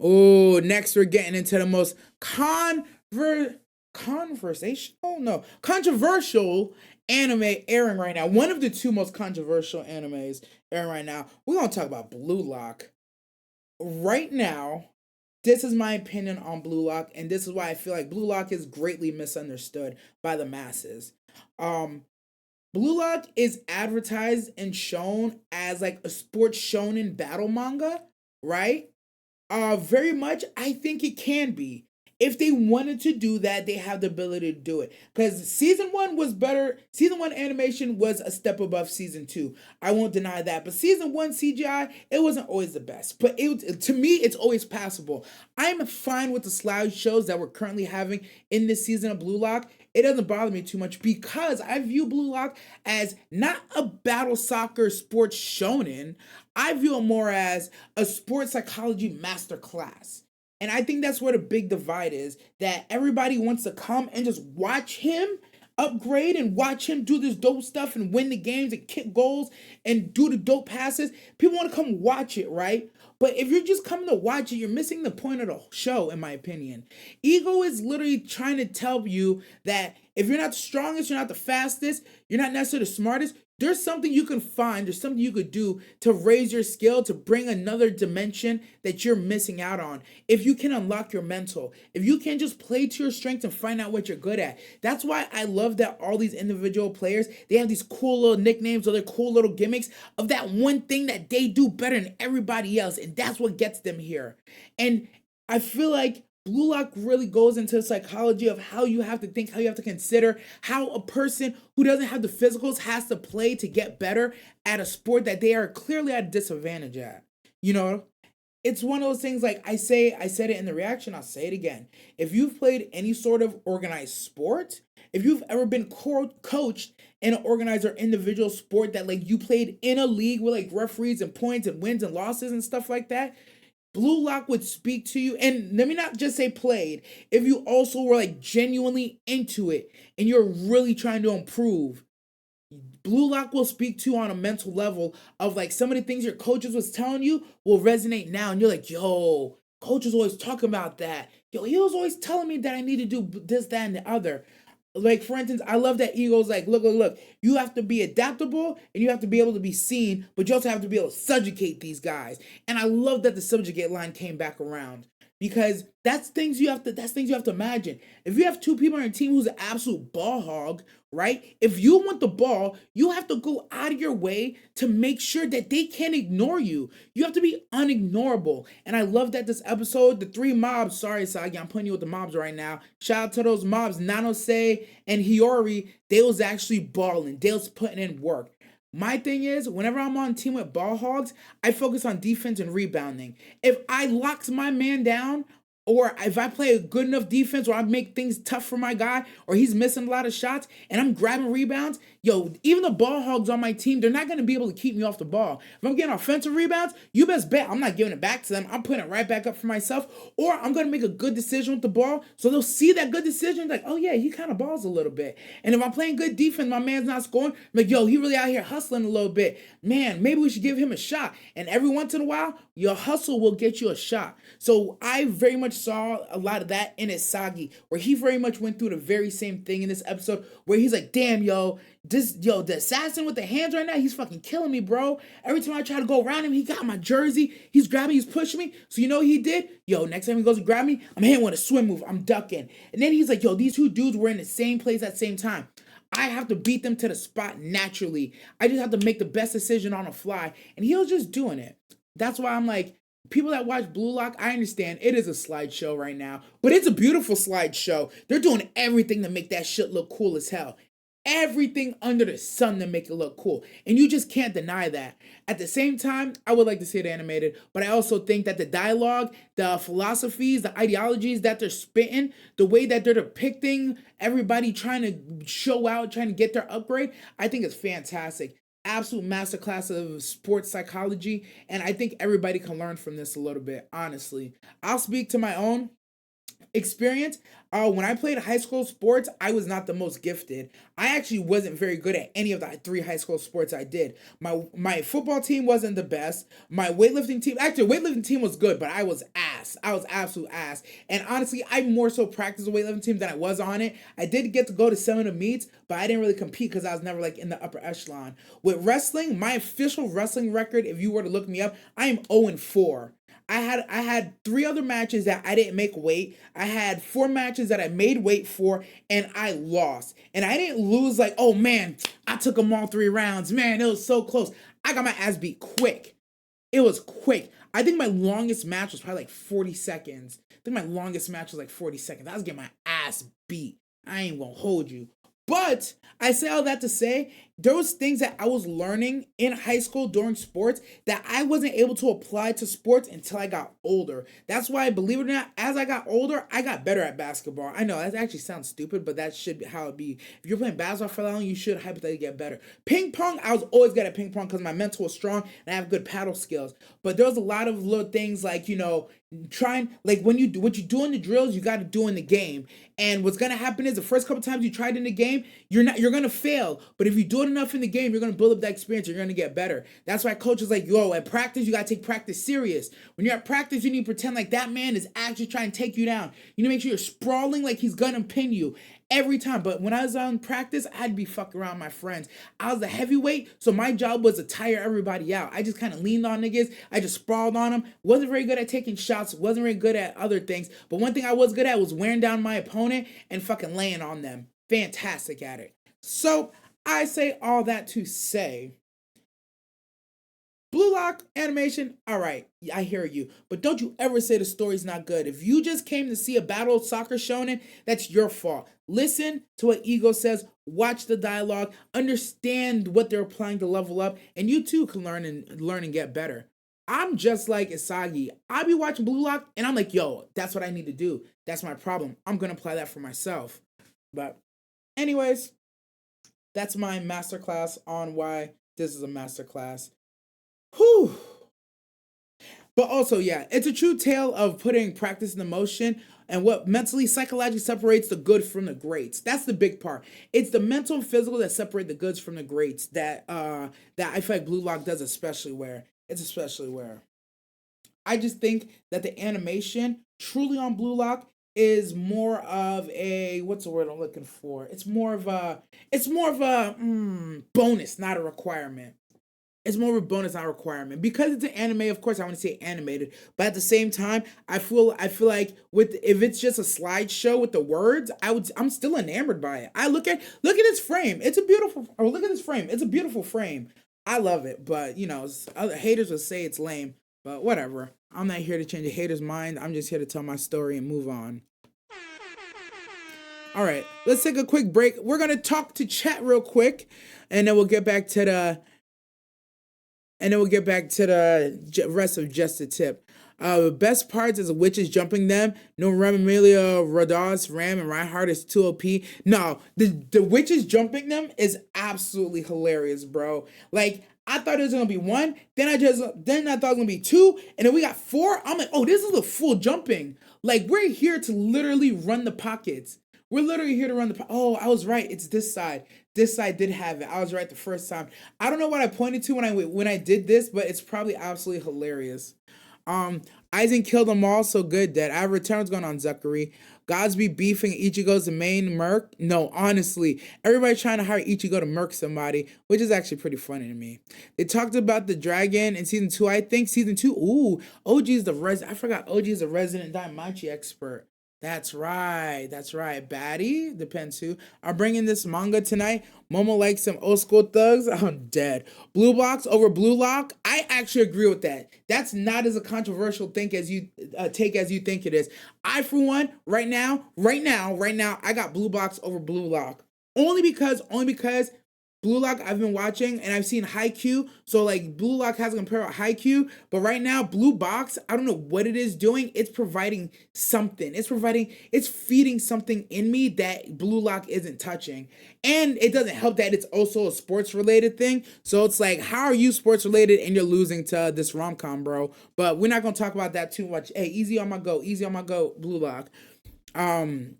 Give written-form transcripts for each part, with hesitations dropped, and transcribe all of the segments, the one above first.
Oh, next we're getting into the most conversational, no, controversial anime airing right now. One of the two most controversial animes airing right now. We're gonna talk about Blue Lock right now. This is my opinion on Blue Lock, and this is why I feel like Blue Lock is greatly misunderstood by the masses. Um, Blue Lock is advertised and shown as like a sports shonen battle manga, right? Very much. I think it can be. If they wanted to do that, they have the ability to do it. Because season one was better. Season one animation was a step above season two. I won't deny that. But season one CGI, it wasn't always the best. But to me, it's always passable. I'm fine with the slideshows that we're currently having in this season of Blue Lock. It doesn't bother me too much because I view Blue Lock as not a battle soccer sports shonen. I view it more as a sports psychology masterclass. And I think that's where the big divide is, that everybody wants to come and just watch him upgrade and watch him do this dope stuff and win the games and kick goals and do the dope passes. People want to come watch it, right? But if you're just coming to watch it, you're missing the point of the show, in my opinion. Ego is literally trying to tell you that if you're not the strongest, you're not the fastest, you're not necessarily the smartest, there's something you can find, there's something you could do to raise your skill, to bring another dimension that you're missing out on. If you can unlock your mental, if you can just play to your strengths and find out what you're good at. That's why I love that all these individual players, they have these cool little nicknames or their cool little gimmicks of that one thing that they do better than everybody else. And that's what gets them here. And I feel like Blue Lock really goes into the psychology of how you have to think, how you have to consider, how a person who doesn't have the physicals has to play to get better at a sport that they are clearly at a disadvantage at. You know, it's one of those things like I said it in the reaction, I'll say it again. If you've played any sort of organized sport, if you've ever been coached in an organized or individual sport that like you played in a league with like referees and points and wins and losses and stuff like that, Blue Lock would speak to you, and let me not just say played. If you also were like genuinely into it and you're really trying to improve, Blue Lock will speak to you on a mental level of like some of the things your coaches was telling you will resonate now, and you're like, yo, coach was always talking about that. Yo, he was always telling me that I need to do this, that, and the other. Like for instance, I love that Eagles like look. You have to be adaptable and you have to be able to be seen, but you also have to be able to subjugate these guys. And I love that the subjugate line came back around because that's things you have to imagine. If you have two people on your team who's an absolute ball hog, right? If you want the ball, you have to go out of your way to make sure that they can't ignore you. You have to be unignorable. And I love that this episode, the three mobs, sorry, Sagi, I'm putting you with the mobs right now. Shout out to those mobs, Nanose and Hiyori. They was actually balling. They was putting in work. My thing is, whenever I'm on team with ball hogs, I focus on defense and rebounding. If I locks my man down, or if I play a good enough defense or I make things tough for my guy or he's missing a lot of shots and I'm grabbing rebounds, yo, even the ball hogs on my team, they're not going to be able to keep me off the ball. If I'm getting offensive rebounds, you best bet I'm not giving it back to them. I'm putting it right back up for myself, or I'm going to make a good decision with the ball so they'll see that good decision like, oh yeah, he kind of balls a little bit. And if I'm playing good defense, my man's not scoring, I'm like, yo, he really out here hustling a little bit. Man, maybe we should give him a shot. And every once in a while, your hustle will get you a shot. So I very much saw a lot of that in Isagi, where he very much went through the very same thing in this episode, where he's like, damn, the assassin with the hands right now, he's fucking killing me, bro. Every time I try to go around him, he got my jersey, he's grabbing, he's pushing me. So you know what he did? Yo, next time he goes to grab me, I'm hitting with a swim move, I'm ducking. And then he's like, yo, these two dudes were in the same place at the same time. I have to beat them to the spot naturally. I just have to make the best decision on the fly. And he was just doing it. That's why I'm like, people that watch Blue Lock, I understand it is a slideshow right now, but it's a beautiful slideshow. They're doing everything to make that shit look cool as hell. Everything under the sun to make it look cool. And you just can't deny that. At the same time, I would like to see it animated, but I also think that the dialogue, the philosophies, the ideologies that they're spitting, the way that they're depicting everybody trying to show out, trying to get their upgrade, I think it's fantastic. Absolute masterclass of sports psychology, and I think everybody can learn from this a little bit, honestly. I'll speak to my own. experience. When I played high school sports, I was not the most gifted. I actually wasn't very good at any of the three high school sports I did. My football team wasn't the best. My weightlifting team, actually, weightlifting team was good, but I was ass. I was absolute ass. And honestly, I more so practiced the weightlifting team than I was on it. I did get to go to some of the meets, but I didn't really compete because I was never like in the upper echelon. With wrestling, my official wrestling record, if you were to look me up, I am 0-4. I had three other matches that I didn't make weight. I had four matches that I made weight for, and I lost. And I didn't lose like, oh man, I took them all 3 rounds. Man, it was so close. I got my ass beat quick. It was quick. I think my longest match was probably like 40 seconds. I think my longest match was like 40 seconds. I was getting my ass beat. I ain't gonna hold you. But I say all that to say, there was things that I was learning in high school during sports that I wasn't able to apply to sports until I got older. That's why, believe it or not, as I got older, I got better at basketball. I know that actually sounds stupid, but that should be how it be. If you're playing basketball for that long, you should hypothetically get better. Ping pong, I was always good at ping pong because my mental was strong and I have good paddle skills. But there was a lot of little things like, trying, like when you do what you do in the drills, you got to do in the game. And what's gonna happen is the first couple times you tried in the game, you're gonna fail. But if you do it enough in the game, you're gonna build up that experience. You're gonna get better. That's why coaches like, yo, at practice you gotta take practice serious. When you're at practice, you need to pretend like that man is actually trying to take you down. You need to make sure you're sprawling like he's gonna pin you every time. But when I was on practice, I had to be fucking around my friends. I was the heavyweight, so my job was to tire everybody out. I just kind of leaned on niggas. I just sprawled on them. Wasn't very good at taking shots. Wasn't very good at other things. But one thing I was good at was wearing down my opponent and fucking laying on them. Fantastic at it. So I say all that to say, Blue Lock animation, all right, I hear you. But don't you ever say the story's not good. If you just came to see a battle of soccer shonen, that's your fault. Listen to what Ego says, watch the dialogue, understand what they're applying to level up, and you too can learn and get better. I'm just like Isagi. I be watching Blue Lock and I'm like, yo, that's what I need to do. That's my problem. I'm gonna apply that for myself. But anyways, that's my masterclass on why this is a masterclass. Whew. But also, yeah, it's a true tale of putting practice into motion and what mentally, psychologically separates the good from the greats. That's the big part. It's the mental and physical that separate the goods from the greats that I feel like Blue Lock does especially where. It's especially where. I just think that the animation truly on Blue Lock is more of a what's the word I'm looking for? It's more of a bonus, not a requirement. It's more of a bonus, not a requirement. Because it's an anime, of course I want to say animated. But at the same time, I feel like with if it's just a slideshow with the words, I'm still enamored by it. Look at this frame. It's a beautiful or look at this frame. It's a beautiful frame. I love it, but other haters will say it's lame. But whatever. I'm not here to change a hater's mind. I'm just here to tell my story and move on. All right, let's take a quick break. We're gonna talk to chat real quick, and then we'll get back to the rest of just the tip. The best parts is the witches jumping them. No Ram Amelia, Rados, Ram, and Reinhardt is too OP. No, the witches jumping them is absolutely hilarious, bro. Like, I thought it was gonna be one, then I thought it was gonna be two, and then we got four. I'm like, oh, this is the full jumping. Like, we're here to literally run the pockets. We're literally here to run the. Oh, I was right. It's this side. This side did have it. I was right the first time. I don't know what I pointed to when I did this, but it's probably absolutely hilarious. Aizen killed them all, so good that I have returns going on Zachary. Gods be beefing Ichigo's the main merc. No, honestly, everybody's trying to hire Ichigo to merc somebody, which is actually pretty funny to me. They talked about the dragon in season 2. I think season 2. Ooh, OG's I forgot OG's the resident Daimachi expert. That's right. That's right. Batty, depends who. I'm bringing this manga tonight. Momo likes some old school thugs. I'm dead. Blue box over blue lock. I actually agree with that. That's not as a controversial thing as you take as you think it is. I, for one, right now, I got blue box over blue lock. Only because Blue Lock I've been watching and I've seen Haikyuu, so like Blue Lock has a compare with Haikyuu, but right now Blue Box, I don't know what it is doing. It's providing something. It's feeding something in me that Blue Lock isn't touching. And it doesn't help that it's also a sports related thing. So it's like, how are you sports related and you're losing to this rom-com, bro? But we're not gonna talk about that too much. Hey, easy on my go, Blue Lock. Um,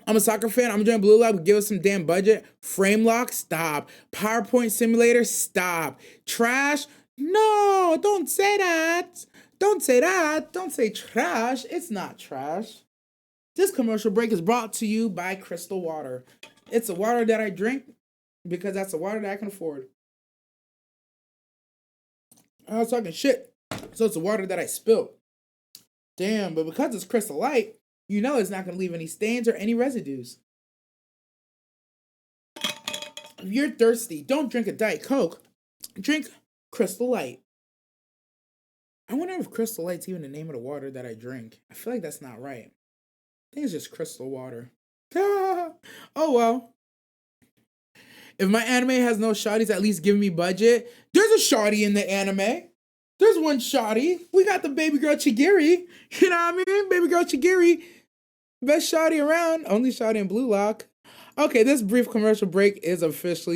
I'm a soccer fan. I'm enjoying Blue Lock. Give us some damn budget. Frame Lock, stop. PowerPoint Simulator, stop. Trash, no, don't say that. Don't say that. Don't say trash. It's not trash. This commercial break is brought to you by Crystal Water. It's a water that I drink because that's a water that I can afford. I was talking shit. So it's a water that I spilled. Damn, but because it's Crystal Light, you know it's not going to leave any stains or any residues. If you're thirsty, don't drink a Diet Coke. Drink Crystal Light. I wonder if Crystal Light's even the name of the water that I drink. I feel like that's not right. I think it's just crystal water. Oh well. If my anime has no shotties, at least give me budget. There's a shotty in the anime. There's one shotty. We got the baby girl Chigiri. You know what I mean? Baby girl Chigiri. Best shotty around. Only shotty in Blue Lock. Okay, this brief commercial break is officially